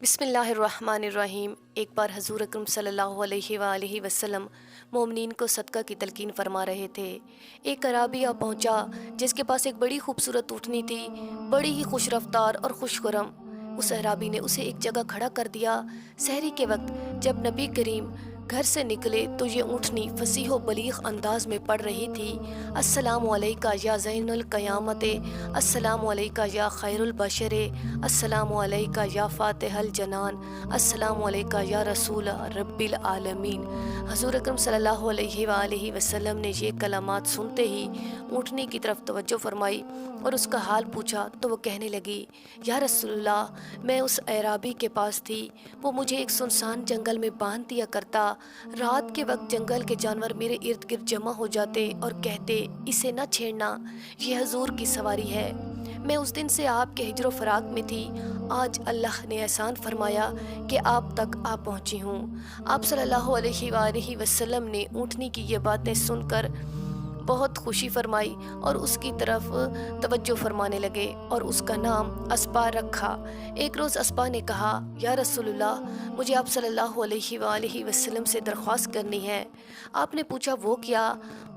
बिस्मिल्लाहिर्रहमानिर्रहीम। एक बार हजूर अकरम सल्लल्लाहु अलैहि वसल्लम मोमिनीन को सदका की तलकीन फरमा रहे थे। एक अराबी आ पहुँचा जिसके पास एक बड़ी खूबसूरत ऊँटनी थी, बड़ी ही खुश रफ्तार और खुशखुरम। उस अराबी ने उसे एक जगह खड़ा कर दिया। सहरी के वक्त जब नबी करीम घर से निकले तो ये ऊँटनी फसीह बलीग अंदाज में पढ़ रही थी, अस्सलामु अलैका या ज़ैनुल क़यामते, अस्सलामु अलैका या खैरुल बशरे, अस्सलामु अलैका या फ़ातिहल जनान, अस्सलामु अलैका या रसूल रब्बिल आलमीन। हज़ूर अकरम सल्लल्लाहु अलैहि वसल्लम ने ये कलामात सुनते ही ऊँटनी की तरफ तवज्जो फरमाई और उसका हाल पूछा तो वो कहने लगी, या रसूलल्लाह, मैं उस अराबी के पास थी, वो मुझे एक सुनसान जंगल में बांध दिया करता। रात के वक्त जंगल के जानवर मेरे इर्द गिर्द जमा हो जाते और कहते, इसे न छेड़ना, ये हजूर की सवारी है। मैं उस दिन से आपके हिजर फराक में थी। आज अल्लाह ने एहसान फरमाया कि आप तक आ पहुँची हूँ। आप सल्लल्लाहु अलैहि वसल्लम ने ऊँटनी की ये बातें सुनकर बहुत खुशी फरमाई और उसकी तरफ तवज्जो फरमाने लगे और उसका नाम अस्पा रखा। एक रोज़ अस्पा ने कहा, या रसूलुल्लाह, मुझे आप सल्लल्लाहु अलैहि वसल्लम से दरख्वास्त करनी है। आपने पूछा, वो क्या?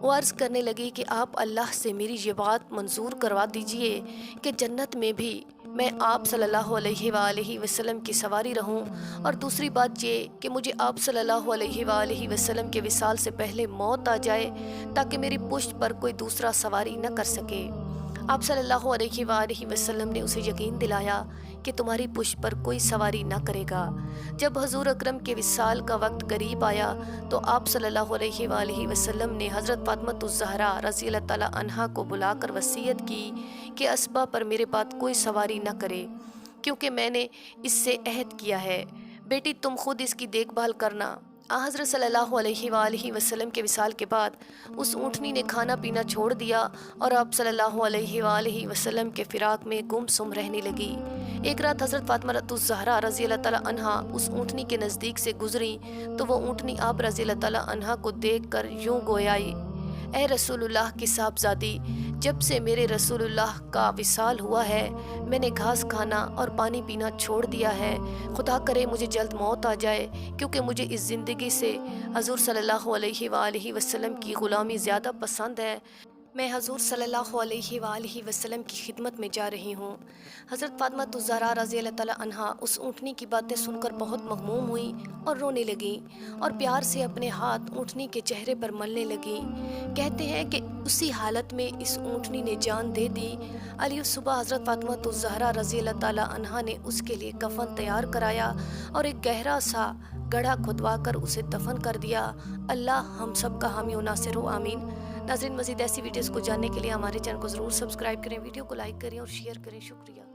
वो अर्ज़ करने लगी कि आप अल्लाह से मेरी ये बात मंजूर करवा दीजिए कि जन्नत में भी मैं आप सल्लल्लाहु अलैहि वसल्लम की सवारी रहूं, और दूसरी बात ये कि मुझे आप सल्लल्लाहु अलैहि वसल्लम के विसाल से पहले मौत आ जाए ताकि मेरी पुश्त पर कोई दूसरा सवारी न कर सके। आप सल्लल्लाहु अलैहि वसल्लम ने उसे यकीन दिलाया कि तुम्हारी पुश्त पर कोई सवारी न करेगा। जब हजूर अकरम के विसाल का वक्त करीब आया तो आप सल्लल्लाहु अलैहि वसल्लम ने हज़रत फ़ातिमा ज़हरा रज़ी अल्लाह तआला अन्हा को बुलाकर वसीयत की कि अस्बा पर मेरे बाद कोई सवारी न करे, क्योंकि मैंने इससे अहद किया है। बेटी, तुम खुद इसकी देखभाल करना। हज़रत सल्लल्लाहु अलैहि वसल्लम के विसाल के बाद उस ऊँटनी ने खाना पीना छोड़ दिया और आप सल्लल्लाहु अलैहि वसल्लम के फ़िराक में गुमसुम रहने लगी। एक रात हज़रत फ़ातिमा ज़हरा रज़ी अल्लाह तआला अन्हा उस ऊँटनी के नज़दीक से गुजरी तो वो ऊँटनी आप रज़ी अल्लाह तआला अन्हा को देखकर यूँ गोयाई, ए रसूलुल्लाह की साहबजादी, जब से मेरे रसूलुल्लाह का विसाल हुआ है मैंने घास खाना और पानी पीना छोड़ दिया है। खुदा करे मुझे जल्द मौत आ जाए, क्योंकि मुझे इस ज़िंदगी से हजूर सल्लल्लाहु अलैहि वसल्लम की ग़ुलामी ज़्यादा पसंद है। मैं हजूर सल्लल्लाहु अलैहि वसल्लम की खिदमत में जा रही हूँ। हज़रत फ़ातिमा ज़हरा रज़ी अल्लाह तआला अन्हा उस ऊँटनी की बातें सुनकर बहुत मग़मूम हुई और रोने लगी और प्यार से अपने हाथ ऊँटनी के चेहरे पर मलने लगी। कहते हैं कि उसी हालत में इस ऊँटनी ने जान दे दी। अली सुबह हज़रत फ़ातिमा ज़हरा रज़ी अल्लाह तआला अन्हा ने उसके लिए कफ़न तैयार कराया और एक गहरा सा गड्ढा खुदवा कर उसे दफन कर दिया। अल्लाह हम सब का हामी व नासिर हो, आमीन। नाज़रीन, मज़ीद ऐसी वीडियोज़ को जानने के लिए हमारे चैनल को ज़रूर सब्सक्राइब करें, वीडियो को लाइक करें और शेयर करें। शुक्रिया।